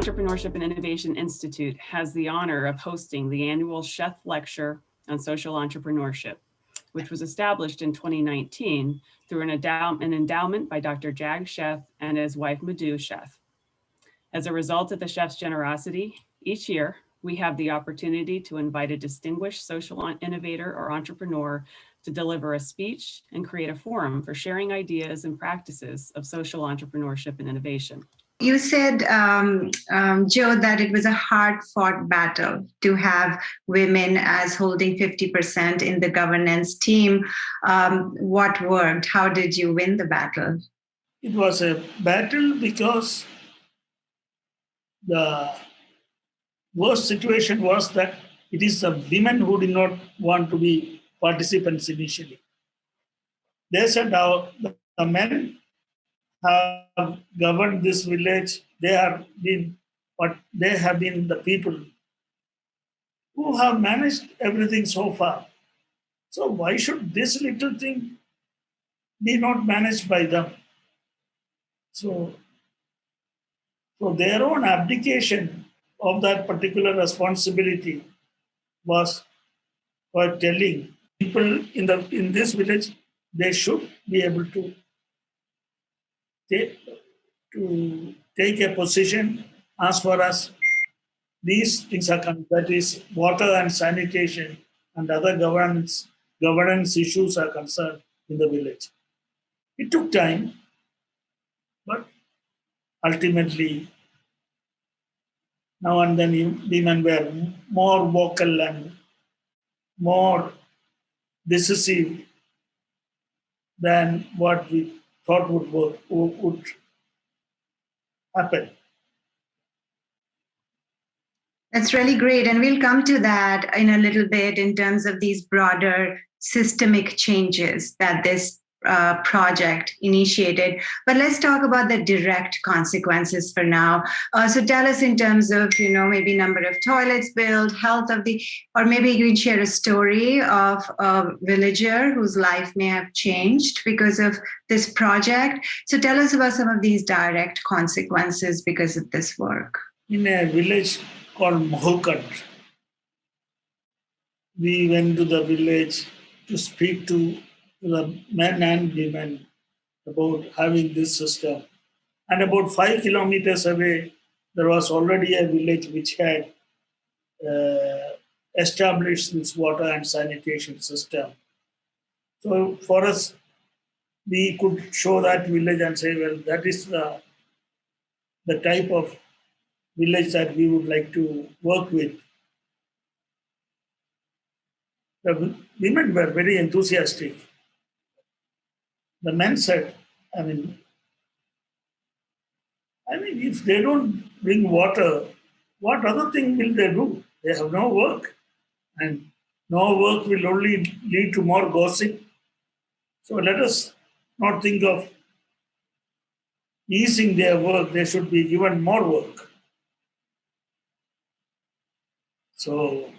Entrepreneurship and Innovation Institute has the honor of hosting the annual Sheth Lecture on Social Entrepreneurship, which was established in 2019 through an endowment by Dr. Jag Sheth and his wife Madhu Sheth. As a result of the Sheth's generosity, each year we have the opportunity to invite a distinguished social innovator or entrepreneur to deliver a speech and create a forum for sharing ideas and practices of social entrepreneurship and innovation. You said, Joe, that it was a hard-fought battle to have women as holding 50% in the governance team. What worked? How did you win the battle? It was a battle because the worst situation was that it is the women who did not want to be participants initially. They said the men have governed this village. They have been the people who have managed everything so far. So why should this little thing be not managed by them? So their own abdication of that particular responsibility was quite telling. People in this village, they should be able to take a position as far as these things are concerned, that is water and sanitation and other governance issues are concerned in the village. It took time, but ultimately, now and then women were more vocal and more decisive than what we thought would happen. That's really great. And we'll come to that in a little bit in terms of these broader systemic changes that this project initiated. But let's talk about the direct consequences for now. So tell us in terms of, maybe number of toilets built, health of or maybe you can share a story of a villager whose life may have changed because of this project. So tell us about some of these direct consequences because of this work. In a village called Mohukat, we went to the village to speak to the men and women about having this system. And about 5 kilometers away, there was already a village which had established this water and sanitation system. So for us, we could show that village and say, well, that is the type of village that we would like to work with. The women were very enthusiastic. The men said, I mean, if they don't bring water, what other thing will they do? They have no work. And no work will only lead to more gossip. So let us not think of easing their work. They should be given more work. So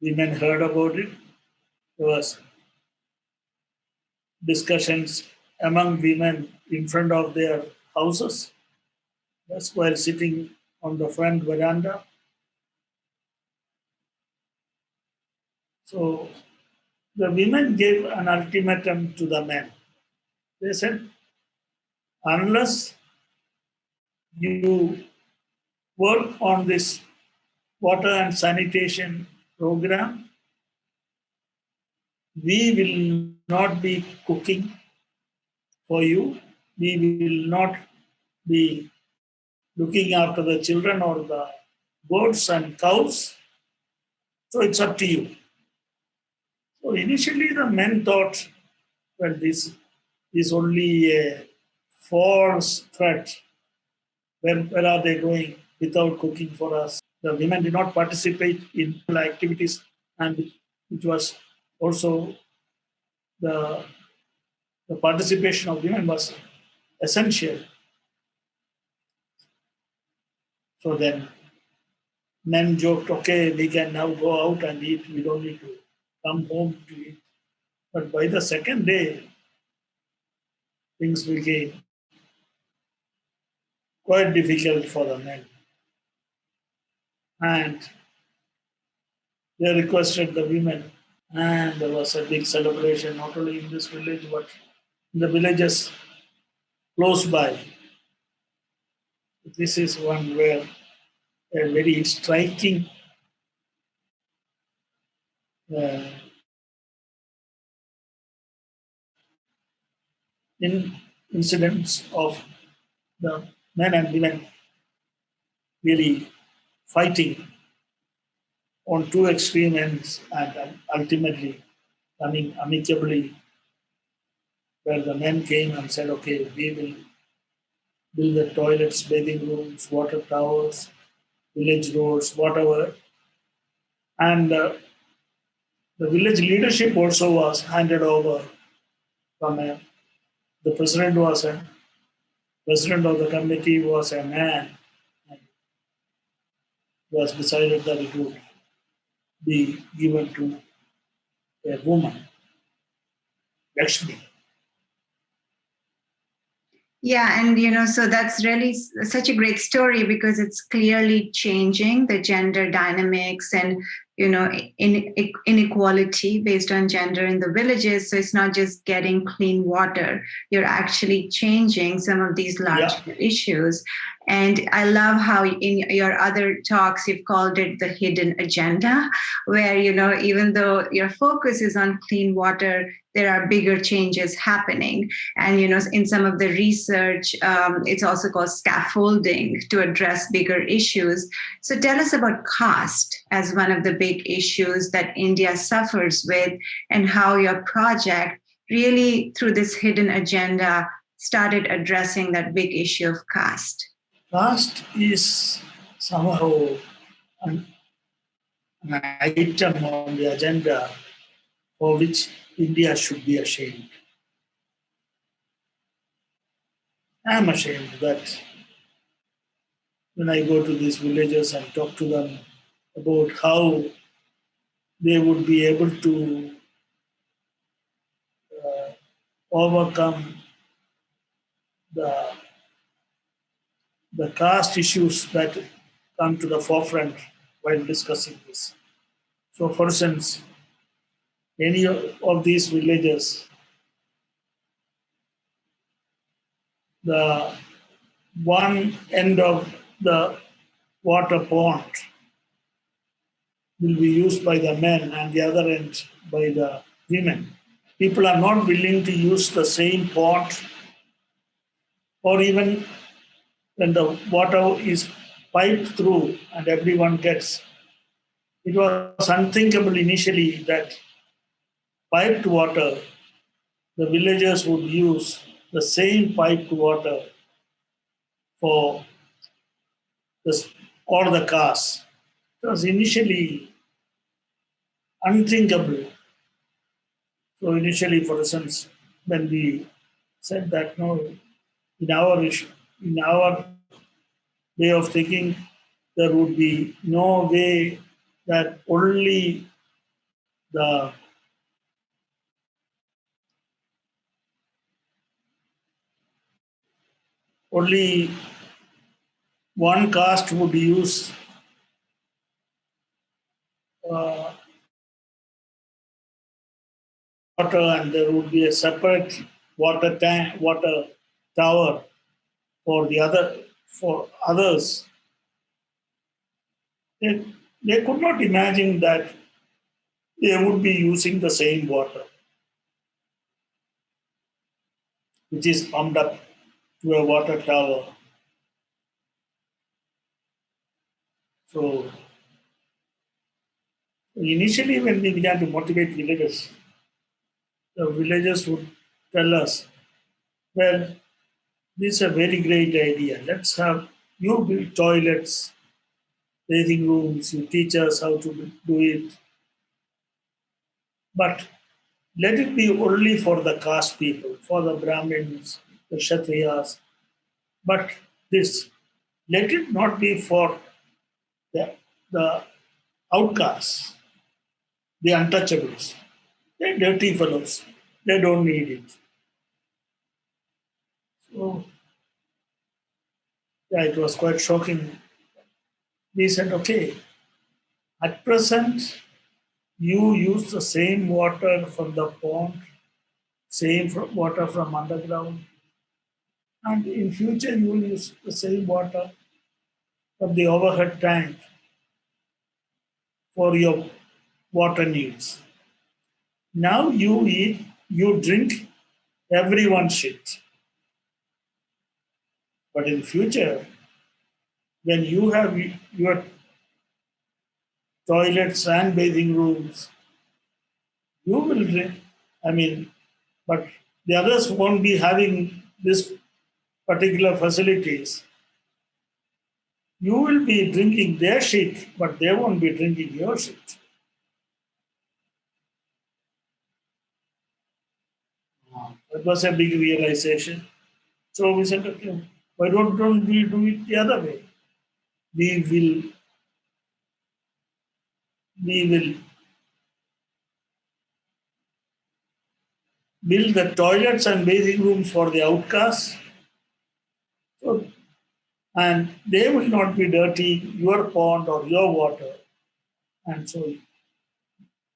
women heard about it. There was discussions among women in front of their houses. That's while sitting on the front veranda. So the women gave an ultimatum to the men. They said, unless you work on this water and sanitation program, we will not be cooking for you. We will not be looking after the children or the goats and cows. So it's up to you. So initially the men thought, well, this is only a false threat. Where are they going without cooking for us? The women did not participate in the activities, and which was also the participation of women was essential. So then men joked, okay, we can now go out and eat. We don't need to come home to eat. But by the second day, things became quite difficult for the men. And they requested the women, and there was a big celebration, not only in this village, but in the villages close by. This is one where a very striking uh, incidents of the men and women really fighting on two extreme ends and ultimately coming amicably, where the men came and said, okay, we will build the toilets, bathing rooms, water towers, village roads, whatever. And the village leadership also was handed over from the president of the committee was a man. And it was decided that it would be given to a woman, Lakshmi. Yeah, and so that's really such a great story because it's clearly changing the gender dynamics and inequality based on gender in the villages. So it's not just getting clean water; you're actually changing some of these large issues. And I love how in your other talks you've called it the hidden agenda, where even though your focus is on clean water, there are bigger changes happening. And in some of the research, it's also called scaffolding to address bigger issues. So tell us about caste as one of the big issues that India suffers with, and how your project really, through this hidden agenda, started addressing that big issue of caste. Caste is somehow an item on the agenda for which India should be ashamed. I'm ashamed that when I go to these villages and talk to them about how they would be able to overcome the, the caste issues that come to the forefront while discussing this. So, for instance, any of these villages, the one end of the water pond will be used by the men and the other end by the women. People are not willing to use the same pond, or even when the water is piped through and everyone gets. It was unthinkable initially that piped water, the villagers would use the same piped water for all the cars. It was initially unthinkable. So initially, for instance, when we said that no, in our way of thinking, there would be no way that the only one caste would use uh, water, and there would be a separate water tower for others. They could not imagine that they would be using the same water, which is pumped up to a water tower. So initially, when we began to motivate villagers, the villagers would tell us, well, this is a very great idea. Let's have you build toilets, bathing rooms, you teach us how to do it. But let it be only for the caste people, for the Brahmins, the Kshatriyas. But this, let it not be for the outcasts, the untouchables. They're dirty fellows. They don't need it. So, yeah, it was quite shocking. We said, okay, At present, you use the same water from the pond, same water from underground, and in future you will use the same water from the overhead tank for your water needs. Now you eat, you drink everyone's shit. But in future, when you have your toilets and bathing rooms, you will drink. I mean, but the others won't be having this particular facilities. You will be drinking their shit, but they won't be drinking your shit. It was a big realization. So we said, okay, why don't we do it the other way? We will build the toilets and bathing rooms for the outcasts. So, and they will not be dirty your pond or your water. And so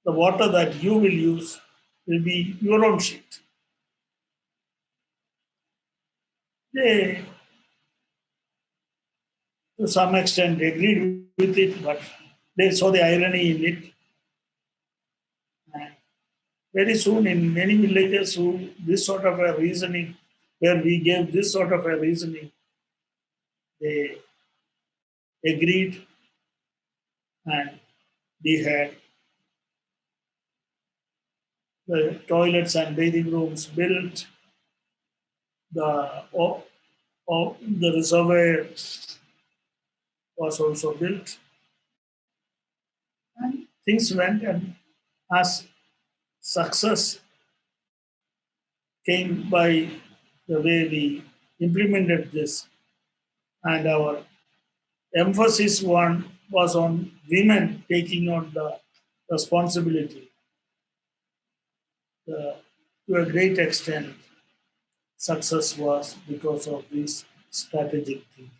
the water that you will use will be your own shit. They, to some extent, agreed with it, but they saw the irony in it. And very soon, in many villages, who this sort of a reasoning, where we gave this sort of a reasoning, they agreed, and we had the toilets and bathing rooms built, the reservoir was also built, and things went. And as success came by the way we implemented this, and our emphasis was on women taking on the responsibility. To a great extent, success was because of this strategic thing.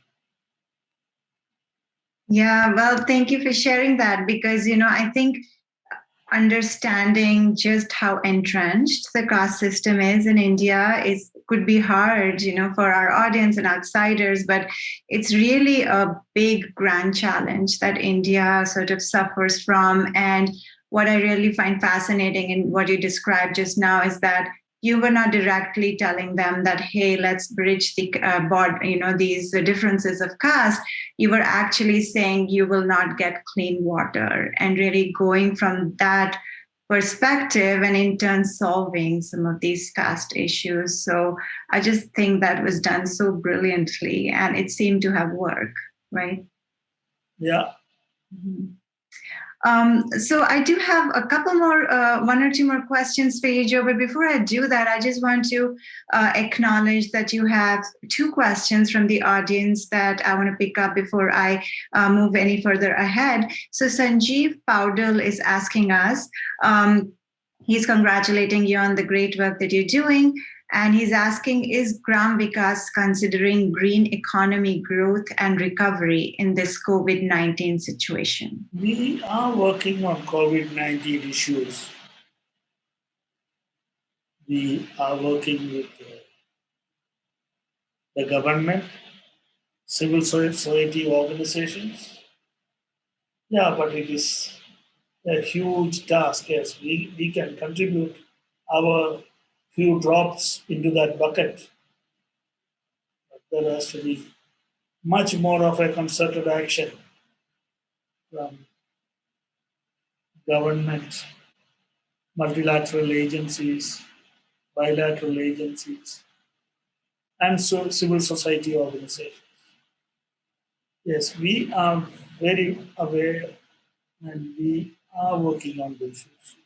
Yeah, well, thank you for sharing that because, I think understanding just how entrenched the caste system is in India could be hard, for our audience and outsiders, but it's really a big, grand challenge that India sort of suffers from. And what I really find fascinating in what you described just now is that you were not directly telling them that, hey, let's bridge the these differences of caste. You were actually saying you will not get clean water, and really going from that perspective and in turn solving some of these caste issues. So I just think that was done so brilliantly, and it seemed to have worked, right? Yeah. Mm-hmm. So I do have a couple more, one or two more questions for you, Joe. But before I do that, I just want to acknowledge that you have two questions from the audience that I want to pick up before I move any further ahead. So Sanjeev Paudel is asking us, he's congratulating you on the great work that you're doing. And he's asking, is Gram Vikas considering green economy growth and recovery in this COVID-19 situation? We are working on COVID-19 issues. We are working with the government, civil society organizations. Yeah, but it is a huge task. Yes, we can contribute our few drops into that bucket. But there has to be much more of a concerted action from government, multilateral agencies, bilateral agencies, and so civil society organizations. Yes, we are very aware and we are working on those issues.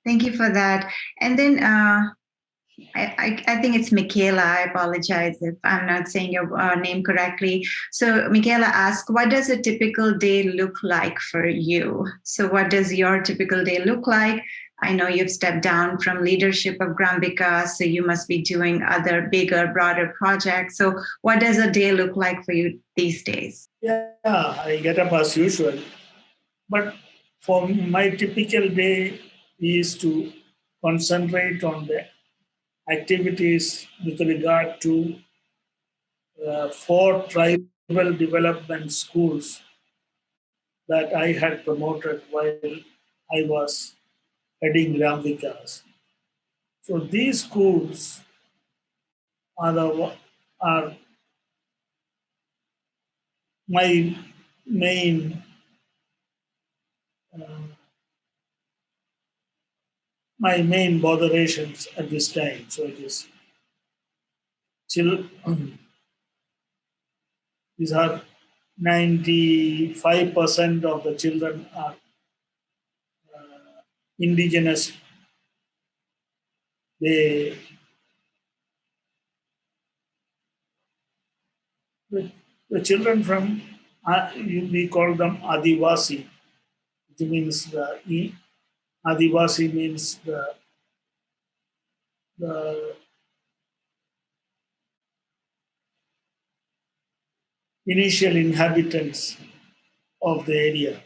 Thank you for that. And then I think it's Michaela. I apologize if I'm not saying your name correctly. So Michaela asks, what does a typical day look like for you? So what does your typical day look like? I know you've stepped down from leadership of Gram Vikas, so you must be doing other bigger, broader projects. So what does a day look like for you these days? Yeah, I get up as usual. But for my typical day is to concentrate on the activities with regard to 4 tribal development schools that I had promoted while I was heading Gram Vikas. So these schools are my main uh, my main botherations at this time. So it is these are 95% of the children are indigenous. They the children from we call them Adivasi. It means Adivasi means the initial inhabitants of the area.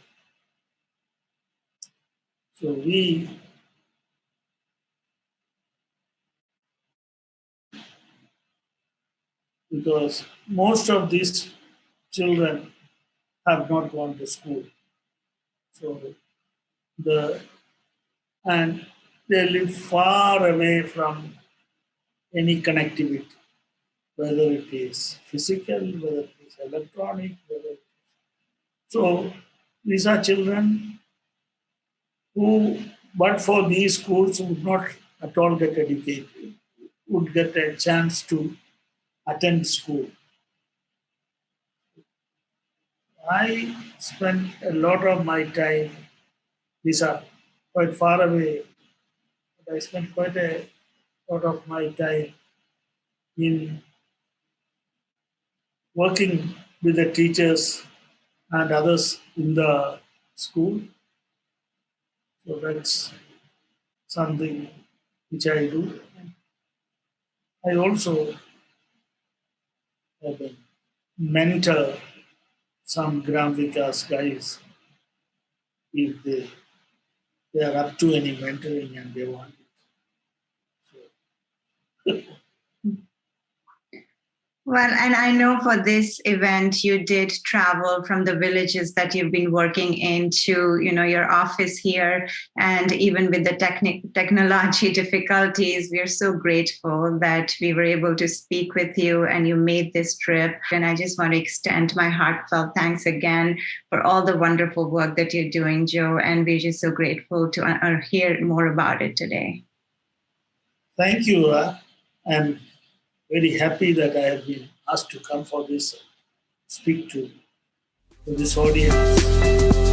So because most of these children have not gone to school. So and they live far away from any connectivity, whether it is physical, whether it is electronic, so these are children who, but for these schools, would not at all get educated, would get a chance to attend school. I spent a lot of my time, these are quite far away, but I spent quite a lot of my time in working with the teachers and others in the school. So that's something which I do. I also mentor some Gram Vikas guys if they are up to any mentoring and they want it. Well, and I know for this event, you did travel from the villages that you've been working in to, your office here. And even with the technology difficulties, we are so grateful that we were able to speak with you and you made this trip. And I just want to extend my heartfelt thanks again for all the wonderful work that you're doing, Joe. And we're just so grateful to hear more about it today. Thank you. I'm very happy that I have been asked to come for this, speak to this audience.